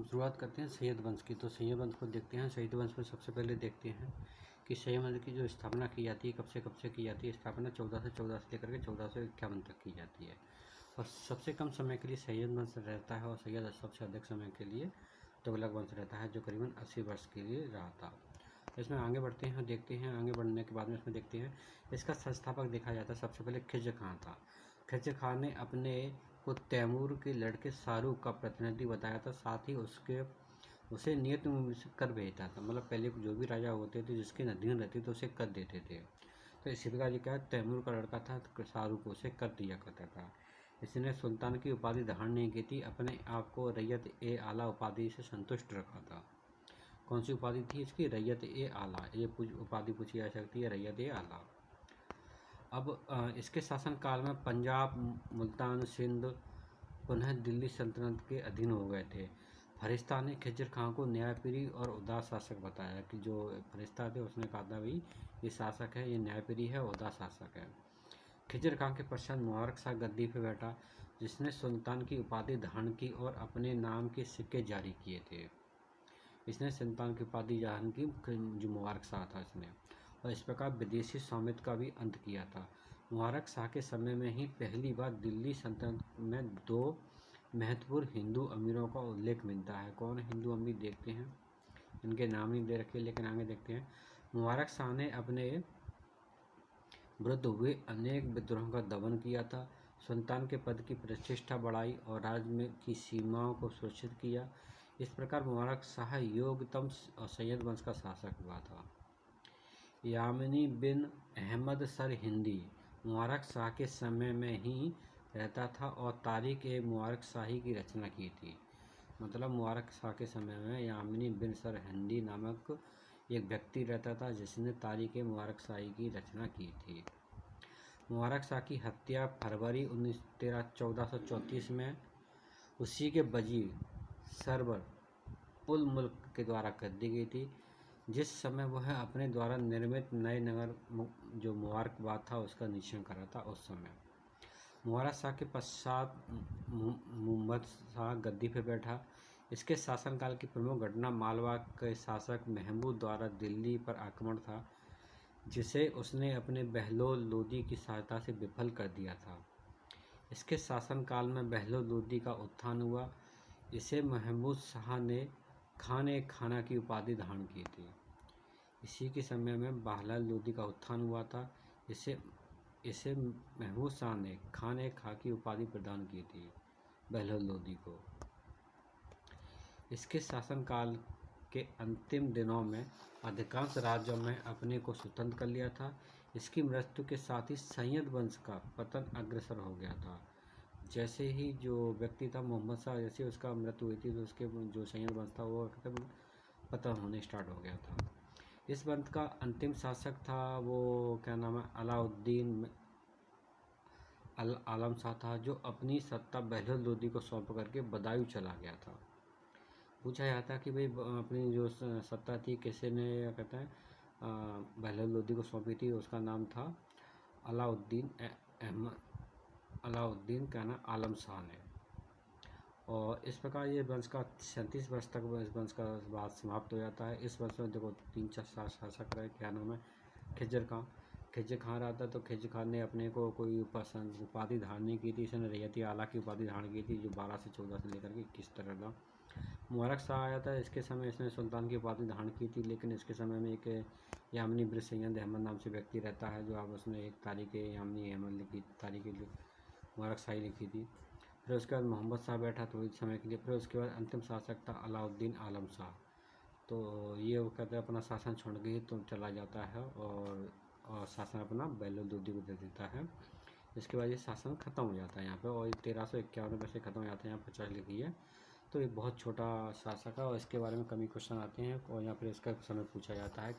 शुरुआत करते हैं सैयद वंश की। तो सैयद वंश को देखते हैं। सैयद वंश में सबसे पहले देखते हैं कि सैयद वंश की जो स्थापना की जाती है कब से की जाती है। स्थापना 1414 से लेकर के 1451 तक की जाती है और सबसे कम समय के लिए सैयद वंश रहता है और सैयद सबसे अधिक समय के लिए तुगलक वंश रहता है जो करीबन 80 वर्ष के लिए रहा था। इसमें आगे बढ़ते हैं, देखते हैं। आगे बढ़ने के बाद में इसमें देखते हैं इसका संस्थापक देखा जाता है। सबसे पहले खिज्र खां था। खिज्र खां ने अपने को तैमूर के लड़के शाहरुख का प्रतिनिधि बताया था, साथ ही उसे नियत कर भेजता था। मतलब पहले जो भी राजा होते थे जिसके अधीन रहते थे उसे कर देते थे। तो इसी प्रकार ये क्या तैमूर का लड़का था शाहरुख, उसे कर दिया करता था। इसने सुल्तान की उपाधि धारण नहीं की थी, अपने आप को रैयत ए आला उपाधि से संतुष्ट रखा था। कौन सी उपाधि थी इसकी? रैयत ए आला। ये उपाधि पूछी जा सकती है, रैयत ए आला। अब इसके शासनकाल में पंजाब, मुल्तान, सिंध पुनः दिल्ली सल्तनत के अधीन हो गए थे। फरिश्ता ने खिज्र खां को न्यायप्रिय और उदार शासक बताया कि जो फरिश्ता थे उसने कहा था भाई ये शासक है, ये न्यायप्रिय है, उदार शासक है। खिज्र खां के पश्चात मुबारक शाह गद्दी पर बैठा, जिसने सुल्तान की उपाधि धारण की और अपने नाम के सिक्के जारी किए थे। इसने सुल्तान की उपाधि धारण की, जो मुबारक शाह था इसने, और इस प्रकार विदेशी स्वामित्व का भी अंत किया था। मुबारक शाह के समय में ही पहली बार दिल्ली सल्तनत में 2 महत्वपूर्ण हिंदू अमीरों का उल्लेख मिलता है। कौन हिंदू अमीर देखते हैं, इनके नाम नहीं दे रखे लेकिन आगे देखते हैं। मुबारक शाह ने अपने विरुद्ध हुए अनेक विद्रोहों का दमन किया था, सुल्तान के पद की प्रतिष्ठा बढ़ाई और राज्य में की सीमाओं को सुरक्षित किया। इस प्रकार मुबारक शाह योग्यतम और सैयद वंश का शासक हुआ था। यामिनी बिन अहमद सर हिंदी मुबारक शाह के समय में ही रहता था और तारीख ए मुबारक शाही की रचना की थी। मतलब मुबारक शाह के समय में यामिनी बिन सर हिंदी नामक एक व्यक्ति रहता था जिसने तारीख ए मुबारक शाही की रचना की थी। मुबारक शाह की हत्या फरवरी 1434 में उसी के वजीर सरवर उल मुल्क के द्वारा कर दी गई थी, जिस समय वह अपने द्वारा निर्मित नए नगर जो मुबारकबाद था उसका निरीक्षण कर रहा था। उस समय मुबारक शाह के पश्चात मुहम्मद शाह गद्दी पर बैठा। इसके शासनकाल की प्रमुख घटना मालवा के शासक महमूद द्वारा दिल्ली पर आक्रमण था, जिसे उसने अपने बहलोल लोदी की सहायता से विफल कर दिया था। इसके शासनकाल में बहलोल लोदी का उत्थान हुआ। इसे महमूद शाह ने खाने खाना की उपाधि धारण की थी। इसी के समय में बहलोल लोदी का उत्थान हुआ था। इसे महमूद शाह ने खाने खा की उपाधि प्रदान की थी बहलोल लोदी को। इसके शासनकाल के अंतिम दिनों में अधिकांश राज्यों में अपने को स्वतंत्र कर लिया था। इसकी मृत्यु के साथ ही सैयद वंश का पतन अग्रसर हो गया था। जैसे ही जो व्यक्ति था मुहम्मद शाह, जैसे उसका मृत्यु हुई थी तो उसके जो सैयद वंश था वो पतन होने स्टार्ट हो गया था। इस वंश का अंतिम शासक था वो क्या नाम है, अलाउद्दीन आलम शाह था, जो अपनी सत्ता बहलोल लोदी को सौंप करके बदायूं चला गया था। पूछा जाता है कि भाई अपनी जो सत्ता थी किसी ने कहते हैं बहलोल लोदी को सौंपी थी, उसका नाम था अलाउद्दीन क्या नाम आलम शाह ने। और इस प्रकार ये वंश का 37 वर्ष तक इस वंश का बाद समाप्त हो जाता है। इस वंश में देखो 3-4 शासक रहे। क्या नाम है, खिज्र खां रहा था। तो खिज्र खां ने अपने को कोई उपाधि धारण नहीं की थी। इसने रैयत आला की उपाधि धारण की थी जो 12 से 14 से लेकर के 21 तक था। मुबारक शाह आया था, इसके समय इसने सुल्तान की उपाधि धारण की थी, लेकिन इसके समय में एक यामिनी बिन सैयद अहमद नाम से व्यक्ति रहता है जो अब उसने एक तारीख यामिनी अहमद लिखी, तारीख मुबारक शाही लिखी थी। फिर उसके बाद मोहम्मद शाह बैठा थोड़ी समय के लिए। फिर उसके बाद अंतिम शासक था अलाउद्दीन आलम शाह। तो ये वो कहते हैं अपना शासन छोड़ के ही तो चला जाता है और शासन अपना बहलोल लोदी को दे देता है। इसके बाद ये शासन ख़त्म हो जाता है यहाँ पे और 1351 में से ख़त्म हो जाता है। यहाँ 50 लिखी है। तो ये बहुत छोटा शासक है और इसके बारे में कमी क्वेश्चन आते हैं और यहाँ पर इसका समय पूछा जाता है।